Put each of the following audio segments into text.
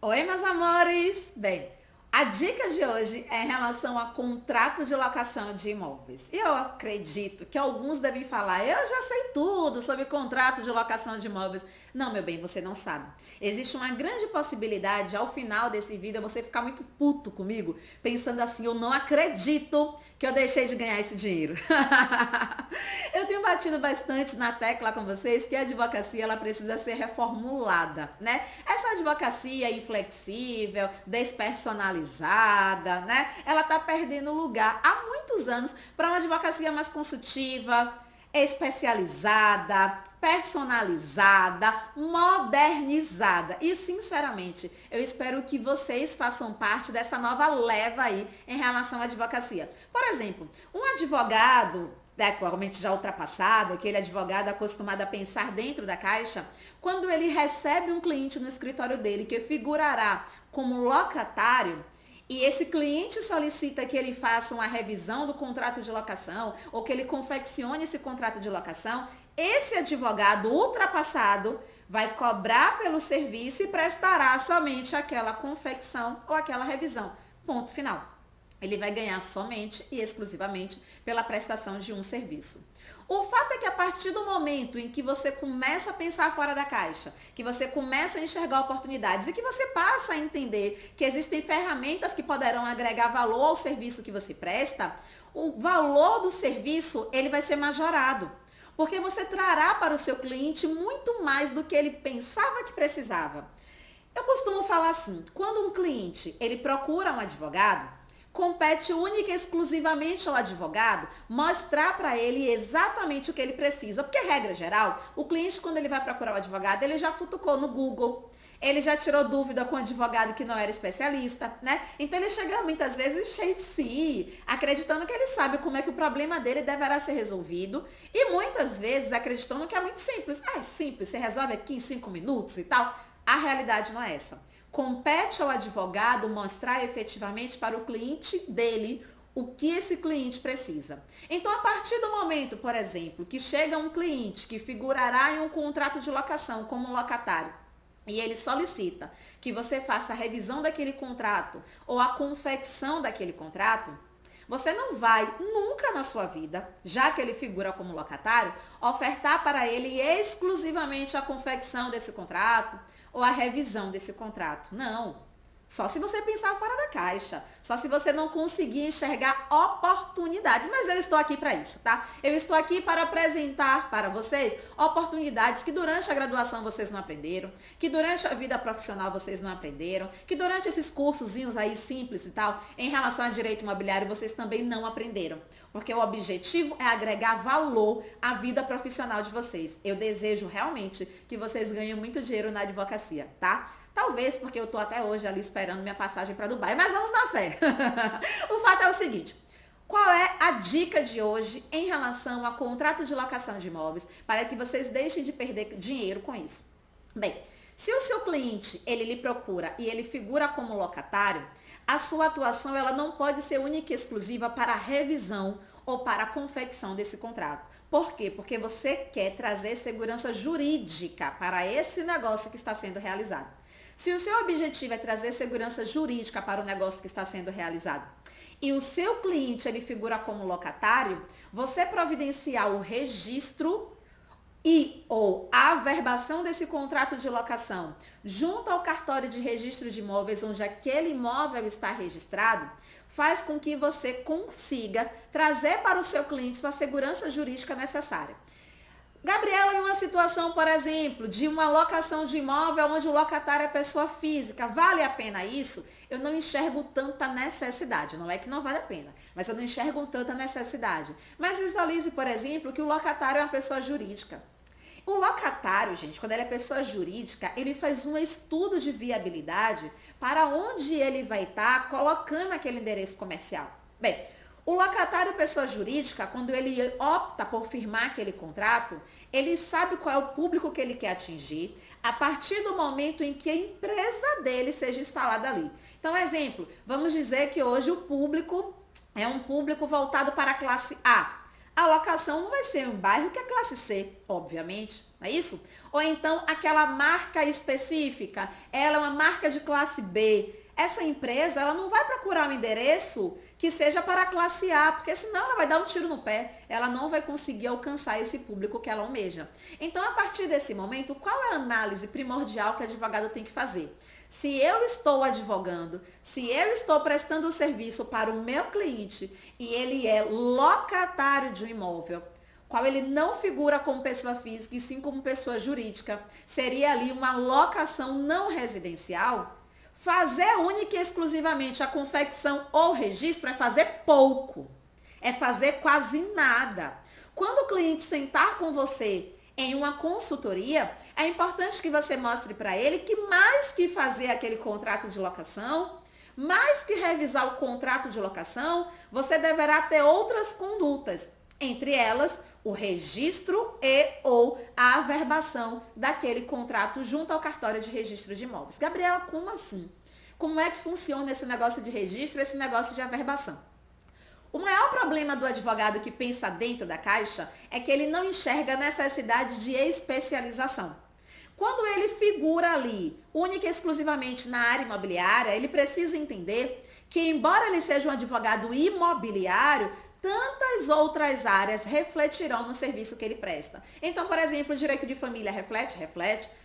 Oi, meus amores! Bem, a dica de hoje é em relação a contrato de locação de imóveis. E eu acredito que alguns devem falar, eu já sei tudo sobre contrato de locação de imóveis. Não, meu bem, você não sabe. Existe uma grande possibilidade, ao final desse vídeo, você ficar muito puto comigo, pensando assim, eu não acredito que eu deixei de ganhar esse dinheiro. Eu tenho batido bastante na tecla com vocês que a advocacia ela precisa ser reformulada, né? Essa advocacia inflexível, despersonalizada, né? Ela tá perdendo lugar há muitos anos para uma advocacia mais consultiva, especializada, personalizada, modernizada. E, sinceramente, eu espero que vocês façam parte dessa nova leva aí em relação à advocacia. Por exemplo, um advogado atualmente já ultrapassado, aquele advogado acostumado a pensar dentro da caixa, quando ele recebe um cliente no escritório dele que figurará como locatário, e esse cliente solicita que ele faça uma revisão do contrato de locação ou que ele confeccione esse contrato de locação, esse advogado ultrapassado vai cobrar pelo serviço e prestará somente aquela confecção ou aquela revisão. Ponto final. Ele vai ganhar somente e exclusivamente pela prestação de um serviço. O fato é que a partir do momento em que você começa a pensar fora da caixa, que você começa a enxergar oportunidades e que você passa a entender que existem ferramentas que poderão agregar valor ao serviço que você presta, o valor do serviço ele vai ser majorado. Porque você trará para o seu cliente muito mais do que ele pensava que precisava. Eu costumo falar assim, quando um cliente ele procura um advogado, compete única e exclusivamente ao advogado mostrar para ele exatamente o que ele precisa. Porque, regra geral, o cliente, quando ele vai procurar o advogado, ele já futucou no Google, ele já tirou dúvida com o advogado que não era especialista, né? Então, ele chega muitas vezes cheio de si, acreditando que ele sabe como é que o problema dele deverá ser resolvido e muitas vezes acreditando que é muito simples. Ah, é simples, você resolve aqui em 5 minutos e tal. A realidade não é essa. Compete ao advogado mostrar efetivamente para o cliente dele o que esse cliente precisa. Então, a partir do momento, por exemplo, que chega um cliente que figurará em um contrato de locação como um locatário, e ele solicita que você faça a revisão daquele contrato ou a confecção daquele contrato, você não vai nunca na sua vida, já que ele figura como locatário, ofertar para ele exclusivamente a confecção desse contrato ou a revisão desse contrato. Não. Só se você pensar fora da caixa. Só se você não conseguir enxergar oportunidades. Mas eu estou aqui para isso, tá? Eu estou aqui para apresentar para vocês oportunidades que durante a graduação vocês não aprenderam, que durante a vida profissional vocês não aprenderam, que durante esses cursozinhos aí simples e tal, em relação a direito imobiliário, vocês também não aprenderam. Porque o objetivo é agregar valor à vida profissional de vocês. Eu desejo realmente que vocês ganhem muito dinheiro na advocacia, tá? Talvez porque eu tô até hoje ali esperando minha passagem para Dubai, mas vamos na fé. O fato é o seguinte, qual é a dica de hoje em relação a contrato de locação de imóveis para que vocês deixem de perder dinheiro com isso? Bem, se o seu cliente, ele lhe procura e ele figura como locatário, a sua atuação ela não pode ser única e exclusiva para a revisão ou para a confecção desse contrato. Por quê? Porque você quer trazer segurança jurídica para esse negócio que está sendo realizado. Se o seu objetivo é trazer segurança jurídica para o negócio que está sendo realizado e o seu cliente ele figura como locatário, você providenciar o registro e ou a averbação desse contrato de locação junto ao cartório de registro de imóveis onde aquele imóvel está registrado, faz com que você consiga trazer para o seu cliente a segurança jurídica necessária. Gabriela, em uma situação, por exemplo, de uma locação de imóvel onde o locatário é pessoa física, vale a pena isso? Eu não enxergo tanta necessidade, não é que não vale a pena, mas eu não enxergo tanta necessidade. Mas visualize, por exemplo, que o locatário é uma pessoa jurídica. O locatário, gente, quando ele é pessoa jurídica, ele faz um estudo de viabilidade para onde ele vai estar colocando aquele endereço comercial. Bem, o locatário pessoa jurídica, quando ele opta por firmar aquele contrato, ele sabe qual é o público que ele quer atingir a partir do momento em que a empresa dele seja instalada ali. Então, exemplo, vamos dizer que hoje o público é um público voltado para a classe A. A locação não vai ser um bairro que é classe C, obviamente, não é isso? Ou então aquela marca específica, ela é uma marca de classe B. Essa empresa, ela não vai procurar um endereço que seja para a classe A, porque senão ela vai dar um tiro no pé, ela não vai conseguir alcançar esse público que ela almeja. Então, a partir desse momento, qual é a análise primordial que o advogado tem que fazer? Se eu estou advogando, se eu estou prestando o serviço para o meu cliente e ele é locatário de um imóvel, qual ele não figura como pessoa física e sim como pessoa jurídica, seria ali uma locação não residencial. Fazer única e exclusivamente a confecção ou registro é fazer pouco, é fazer quase nada. Quando o cliente sentar com você em uma consultoria, é importante que você mostre para ele que mais que fazer aquele contrato de locação, mais que revisar o contrato de locação, você deverá ter outras condutas, entre elas o registro e ou a averbação daquele contrato junto ao cartório de registro de imóveis. Gabriela, como assim? Como é que funciona esse negócio de registro, esse negócio de averbação? O maior problema do advogado que pensa dentro da caixa é que ele não enxerga a necessidade de especialização. Quando ele figura ali, única e exclusivamente na área imobiliária, ele precisa entender que, embora ele seja um advogado imobiliário, tantas outras áreas refletirão no serviço que ele presta. Então, por exemplo, direito de família reflete,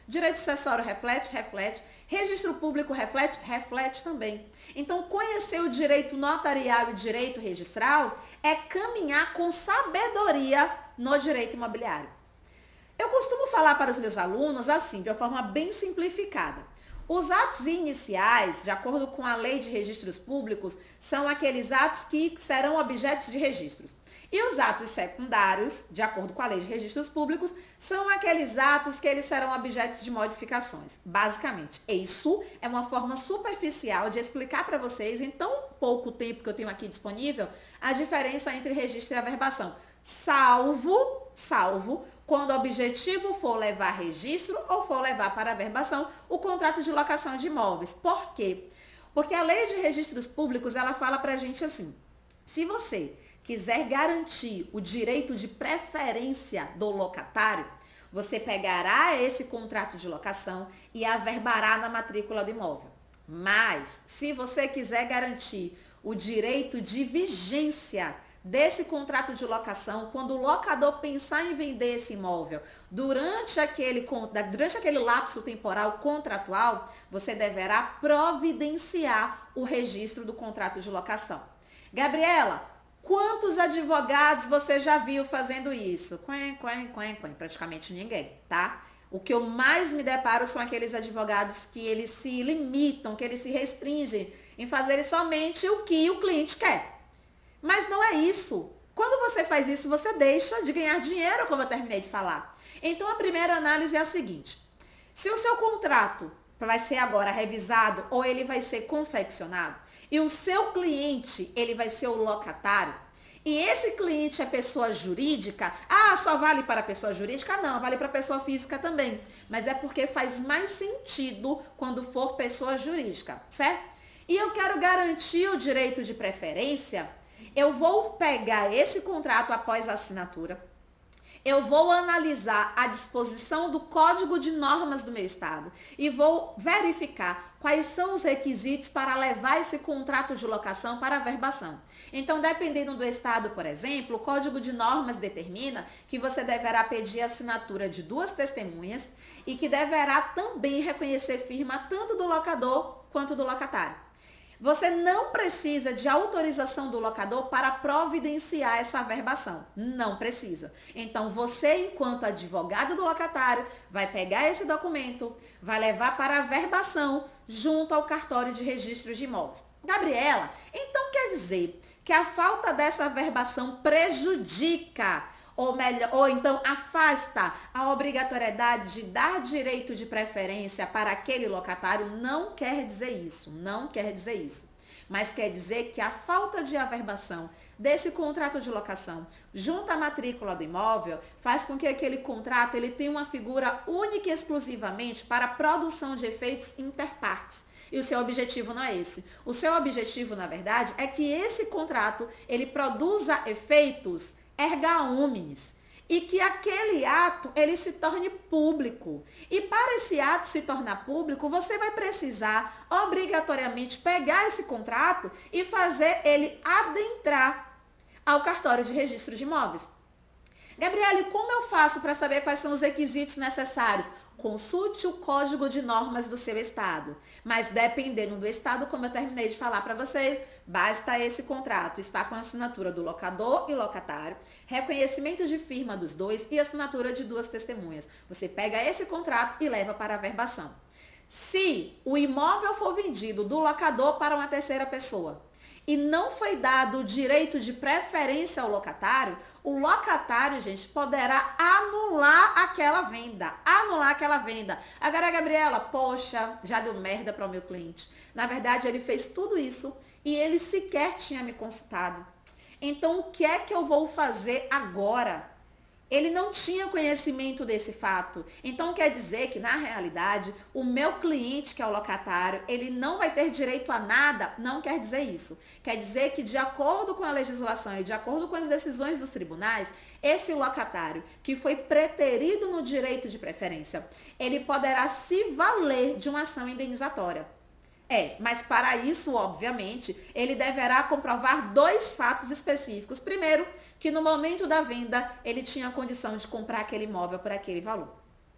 direito sucessório reflete, registro público reflete também. Então, conhecer o direito notarial e o direito registral é caminhar com sabedoria no direito imobiliário. Eu costumo falar para os meus alunos assim, de uma forma bem simplificada. Os atos iniciais, de acordo com a Lei de Registros Públicos, são aqueles atos que serão objetos de registros. E os atos secundários, de acordo com a Lei de Registros Públicos, são aqueles atos que eles serão objetos de modificações. Basicamente, isso é uma forma superficial de explicar para vocês, em tão pouco tempo que eu tenho aqui disponível, a diferença entre registro e averbação. Salvo quando o objetivo for levar registro ou for levar para averbação o contrato de locação de imóveis. Por quê? Porque a Lei de Registros Públicos, ela fala pra gente assim, se você quiser garantir o direito de preferência do locatário, você pegará esse contrato de locação e averbará na matrícula do imóvel. Mas, se você quiser garantir o direito de vigência desse contrato de locação, quando o locador pensar em vender esse imóvel durante aquele lapso temporal contratual, você deverá providenciar o registro do contrato de locação. Gabriela, quantos advogados você já viu fazendo isso? Praticamente ninguém, tá? O que eu mais me deparo são aqueles advogados que eles se limitam, que eles se restringem em fazerem somente o que o cliente quer. Mas não é isso. Quando você faz isso, você deixa de ganhar dinheiro, como eu terminei de falar. Então, a primeira análise é a seguinte. Se o seu contrato vai ser agora revisado ou ele vai ser confeccionado e o seu cliente, ele vai ser o locatário, e esse cliente é pessoa jurídica, só vale para pessoa jurídica? Não, vale para pessoa física também. Mas é porque faz mais sentido quando for pessoa jurídica, certo? E eu quero garantir o direito de preferência. Eu vou pegar esse contrato após a assinatura, eu vou analisar a disposição do Código de Normas do meu estado e vou verificar quais são os requisitos para levar esse contrato de locação para averbação. Então, dependendo do estado, por exemplo, o Código de Normas determina que você deverá pedir a assinatura de 2 testemunhas e que deverá também reconhecer firma tanto do locador quanto do locatário. Você não precisa de autorização do locador para providenciar essa averbação. Não precisa. Então, você, enquanto advogado do locatário, vai pegar esse documento, vai levar para averbação junto ao cartório de registro de imóveis. Gabriela, então quer dizer que a falta dessa averbação prejudica ou então afasta a obrigatoriedade de dar direito de preferência para aquele locatário? Não quer dizer isso, não quer dizer isso. Mas quer dizer que a falta de averbação desse contrato de locação junto à matrícula do imóvel faz com que aquele contrato ele tenha uma figura única e exclusivamente para a produção de efeitos interpartes. E o seu objetivo não é esse. O seu objetivo, na verdade, é que esse contrato ele produza efeitos erga omnes e que aquele ato ele se torne público. E para esse ato se tornar público, você vai precisar obrigatoriamente pegar esse contrato e fazer ele adentrar ao cartório de registro de imóveis. Gabriele, como eu faço para saber quais são os requisitos necessários? Consulte o código de normas do seu estado. Mas dependendo do estado, como eu terminei de falar para vocês, basta esse contrato estar com a assinatura do locador e locatário, reconhecimento de firma dos dois e assinatura de 2 testemunhas. Você pega esse contrato e leva para a verbação. Se o imóvel for vendido do locador para uma terceira pessoa e não foi dado o direito de preferência ao locatário, o locatário, gente, poderá anular aquela venda. Anular aquela venda. Agora, Gabriela, poxa, já deu merda para o meu cliente. Na verdade, ele fez tudo isso e ele sequer tinha me consultado. Então, o que é que eu vou fazer agora? Ele não tinha conhecimento desse fato. Então, quer dizer que, na realidade, o meu cliente, que é o locatário, ele não vai ter direito a nada? Não quer dizer isso. Quer dizer que, de acordo com a legislação e de acordo com as decisões dos tribunais, esse locatário, que foi preterido no direito de preferência, ele poderá se valer de uma ação indenizatória. Mas para isso, obviamente, ele deverá comprovar 2 fatos específicos. Primeiro, que no momento da venda, ele tinha a condição de comprar aquele imóvel por aquele valor.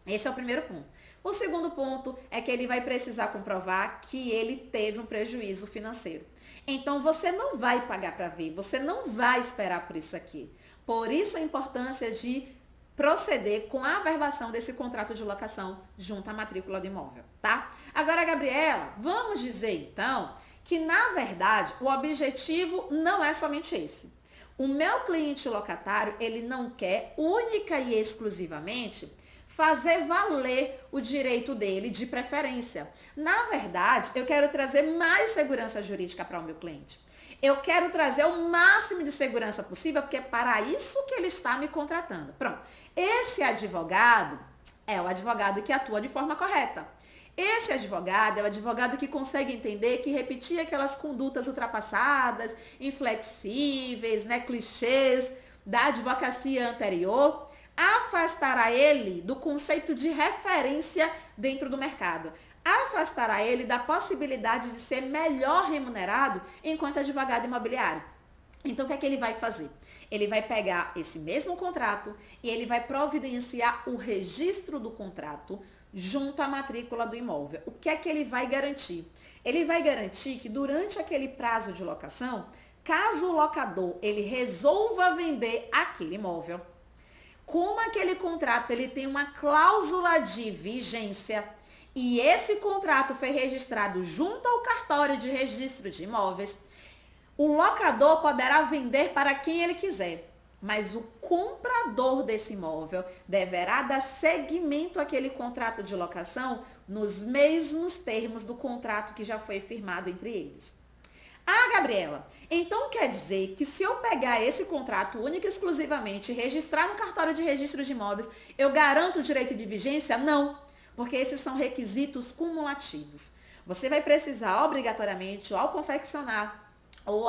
Esse é o primeiro ponto. O segundo ponto é que ele vai precisar comprovar que ele teve um prejuízo financeiro. Então, você não vai pagar para ver, você não vai esperar por isso aqui. Por isso a importância de proceder com a averbação desse contrato de locação junto à matrícula do imóvel, tá? Agora, Gabriela, vamos dizer então que, na verdade, o objetivo não é somente esse. O meu cliente locatário, ele não quer única e exclusivamente fazer valer o direito dele de preferência. Na verdade, eu quero trazer mais segurança jurídica para o meu cliente. Eu quero trazer o máximo de segurança possível, porque é para isso que ele está me contratando. Pronto. Esse advogado é o advogado que atua de forma correta. Esse advogado é o advogado que consegue entender que repetir aquelas condutas ultrapassadas, inflexíveis, clichês da advocacia anterior, afastará ele do conceito de referência dentro do mercado. Afastará ele da possibilidade de ser melhor remunerado enquanto advogado imobiliário. Então, o que é que ele vai fazer? Ele vai pegar esse mesmo contrato e ele vai providenciar o registro do contrato junto à matrícula do imóvel. O que é que ele vai garantir? Ele vai garantir que durante aquele prazo de locação, caso o locador ele resolva vender aquele imóvel, como aquele contrato ele tem uma cláusula de vigência e esse contrato foi registrado junto ao cartório de registro de imóveis, o locador poderá vender para quem ele quiser, mas o comprador desse imóvel deverá dar seguimento àquele contrato de locação nos mesmos termos do contrato que já foi firmado entre eles. Ah, Gabriela, então quer dizer que se eu pegar esse contrato único e exclusivamente e registrar no cartório de registro de imóveis, eu garanto o direito de vigência? Não, porque esses são requisitos cumulativos. Você vai precisar obrigatoriamente, ou ao confeccionar, ou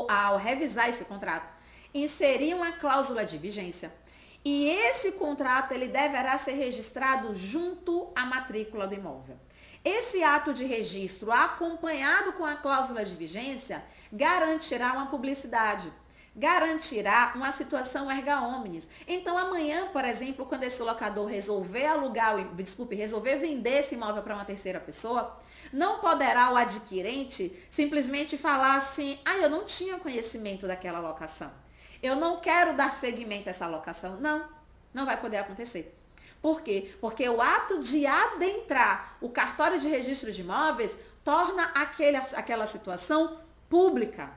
ao revisar esse contrato, inserir uma cláusula de vigência. E esse contrato ele deverá ser registrado junto à matrícula do imóvel. Esse ato de registro, acompanhado com a cláusula de vigência, garantirá uma publicidade, garantirá uma situação erga omnes. Então, amanhã, por exemplo, quando esse locador resolver resolver vender esse imóvel para uma terceira pessoa, não poderá o adquirente simplesmente falar assim, eu não tinha conhecimento daquela locação. Eu não quero dar seguimento a essa locação. Não, não vai poder acontecer. Por quê? Porque o ato de adentrar o cartório de registro de imóveis torna aquela situação pública.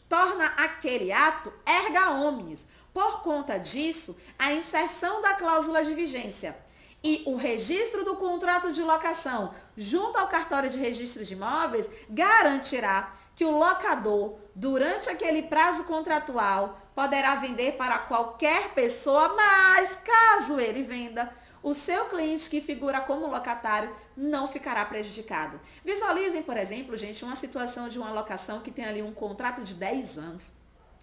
Torna aquele ato erga omnes. Por conta disso, a inserção da cláusula de vigência e o registro do contrato de locação junto ao cartório de registro de imóveis garantirá que o locador, durante aquele prazo contratual, poderá vender para qualquer pessoa, mas caso ele venda, o seu cliente que figura como locatário não ficará prejudicado. Visualizem, por exemplo, gente, uma situação de uma locação que tem ali um contrato de 10 anos.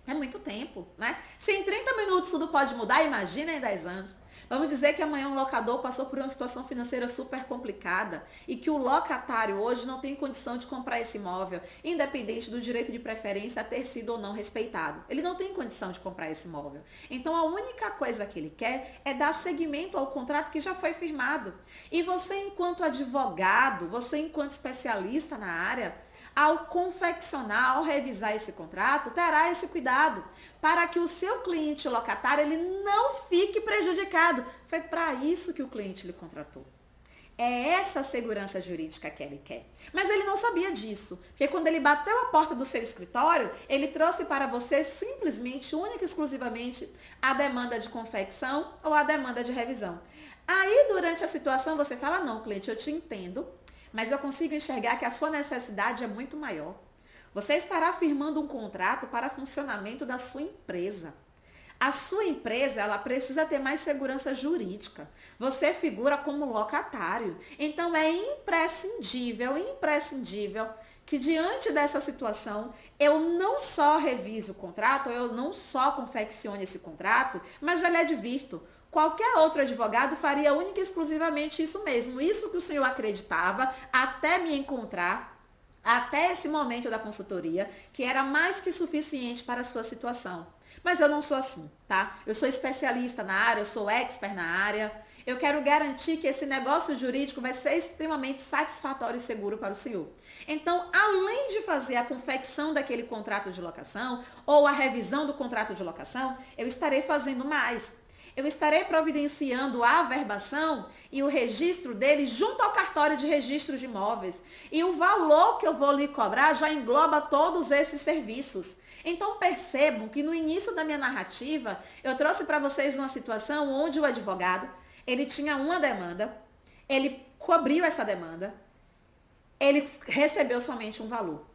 É muito tempo, né? Se em 30 minutos tudo pode mudar, imagina em 10 anos. Vamos dizer que amanhã um locador passou por uma situação financeira super complicada e que o locatário hoje não tem condição de comprar esse imóvel, independente do direito de preferência a ter sido ou não respeitado. Ele não tem condição de comprar esse imóvel. Então a única coisa que ele quer é dar seguimento ao contrato que já foi firmado. E você, enquanto advogado, você, enquanto especialista na área, ao confeccionar, ao revisar esse contrato, terá esse cuidado para que o seu cliente locatário ele não fique prejudicado. Foi para isso que o cliente lhe contratou. É essa segurança jurídica que ele quer. Mas ele não sabia disso, porque quando ele bateu a porta do seu escritório, ele trouxe para você simplesmente, única e exclusivamente, a demanda de confecção ou a demanda de revisão. Aí, durante a situação, você fala, não, cliente, eu te entendo, mas eu consigo enxergar que a sua necessidade é muito maior. Você estará firmando um contrato para funcionamento da sua empresa. A sua empresa, ela precisa ter mais segurança jurídica. Você figura como locatário. Então, é imprescindível que diante dessa situação, eu não só revise o contrato, eu não só confeccione esse contrato, mas já lhe advirto. Qualquer outro advogado faria única e exclusivamente isso mesmo. Isso que o senhor acreditava até me encontrar, até esse momento da consultoria, que era mais que suficiente para a sua situação. Mas eu não sou assim, tá? Eu sou especialista na área, eu sou expert na área. Eu quero garantir que esse negócio jurídico vai ser extremamente satisfatório e seguro para o senhor. Então, além de fazer a confecção daquele contrato de locação ou a revisão do contrato de locação, eu estarei fazendo mais. Eu estarei providenciando a averbação e o registro dele junto ao cartório de registro de imóveis. E o valor que eu vou lhe cobrar já engloba todos esses serviços. Então percebam que no início da minha narrativa, eu trouxe para vocês uma situação onde o advogado, ele tinha uma demanda, ele cobriu essa demanda, ele recebeu somente um valor.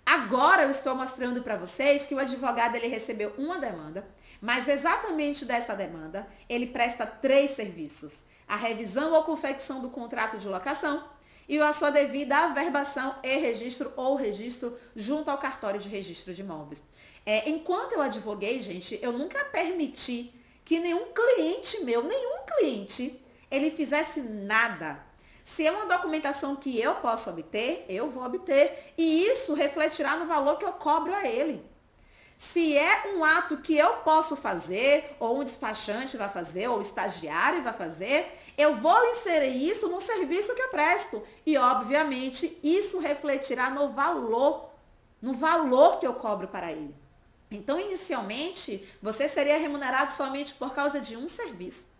Agora eu estou mostrando para vocês que o advogado ele recebeu uma demanda, mas exatamente dessa demanda ele presta 3 serviços: a revisão ou confecção do contrato de locação e a sua devida averbação e registro ou registro junto ao cartório de registro de imóveis. Enquanto eu advoguei, gente, eu nunca permiti que nenhum cliente, ele fizesse nada. Se é uma documentação que eu posso obter, eu vou obter. E isso refletirá no valor que eu cobro a ele. Se é um ato que eu posso fazer, ou um despachante vai fazer, ou o estagiário vai fazer, eu vou inserir isso no serviço que eu presto. E, obviamente, isso refletirá no valor que eu cobro para ele. Então, inicialmente, você seria remunerado somente por causa de um serviço.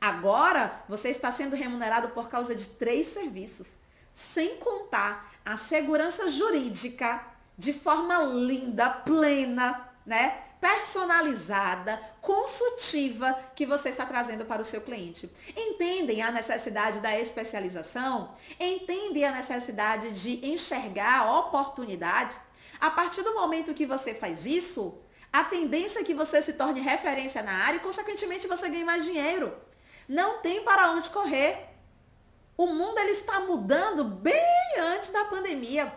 Agora, você está sendo remunerado por causa de 3 serviços, sem contar a segurança jurídica de forma linda, plena, né? Personalizada, consultiva que você está trazendo para o seu cliente. Entendem a necessidade da especialização? Entendem a necessidade de enxergar oportunidades? A partir do momento que você faz isso, a tendência é que você se torne referência na área e, consequentemente, você ganhe mais dinheiro. Não tem para onde correr. O mundo ele está mudando bem antes da pandemia.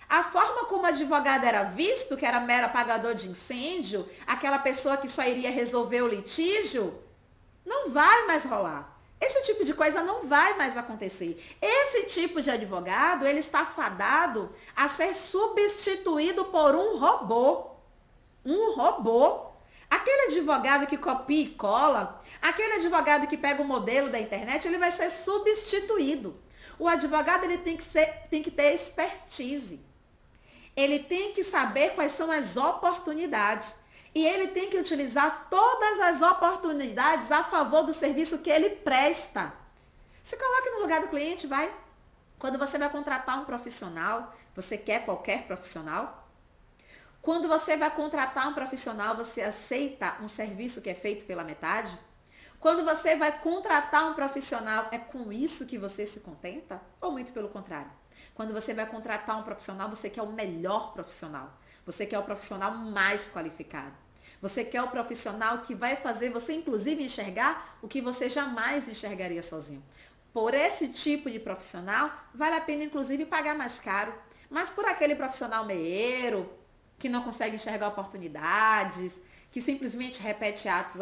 A forma como o advogado era visto, que era mero apagador de incêndio, aquela pessoa que só iria resolver o litígio, não vai mais rolar. Esse tipo de coisa não vai mais acontecer. Esse tipo de advogado, ele está fadado a ser substituído por um robô. Um robô. Aquele advogado que copia e cola, aquele advogado que pega o modelo da internet, ele vai ser substituído. O advogado ele tem que ter expertise. Ele tem que saber quais são as oportunidades. E ele tem que utilizar todas as oportunidades a favor do serviço que ele presta. Se coloque no lugar do cliente, vai. Quando você vai contratar um profissional, você quer qualquer profissional? Quando você vai contratar um profissional, você aceita um serviço que é feito pela metade? Quando você vai contratar um profissional, é com isso que você se contenta? Ou muito pelo contrário? Quando você vai contratar um profissional, você quer o melhor profissional. Você quer o profissional mais qualificado. Você quer o profissional que vai fazer você, inclusive, enxergar o que você jamais enxergaria sozinho. Por esse tipo de profissional, vale a pena, inclusive, pagar mais caro. Mas por aquele profissional meieiro, que não consegue enxergar oportunidades, que simplesmente repete atos,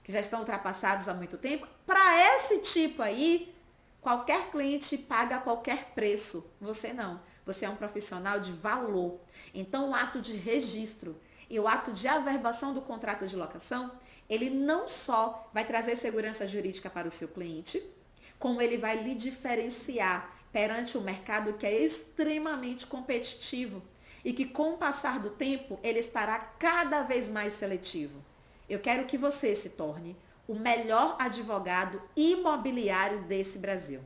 que já estão ultrapassados há muito tempo. Para esse tipo aí, qualquer cliente paga qualquer preço. Você não. Você é um profissional de valor. Então, o ato de registro e o ato de averbação do contrato de locação, ele não só vai trazer segurança jurídica para o seu cliente, como ele vai lhe diferenciar perante o mercado que é extremamente competitivo e que com o passar do tempo ele estará cada vez mais seletivo. Eu quero que você se torne o melhor advogado imobiliário desse Brasil.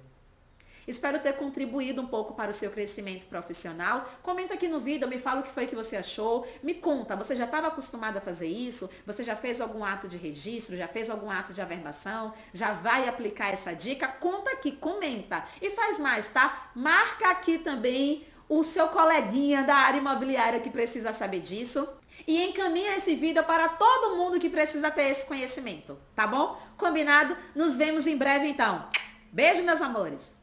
Espero ter contribuído um pouco para o seu crescimento profissional. Comenta aqui no vídeo, me fala o que foi que você achou. Me conta, você já estava acostumado a fazer isso? Você já fez algum ato de registro? Já fez algum ato de averbação? Já vai aplicar essa dica? Conta aqui, comenta. E faz mais, tá? Marca aqui também o seu coleguinha da área imobiliária que precisa saber disso. E encaminha esse vídeo para todo mundo que precisa ter esse conhecimento, tá bom? Combinado? Nos vemos em breve então. Beijo, meus amores!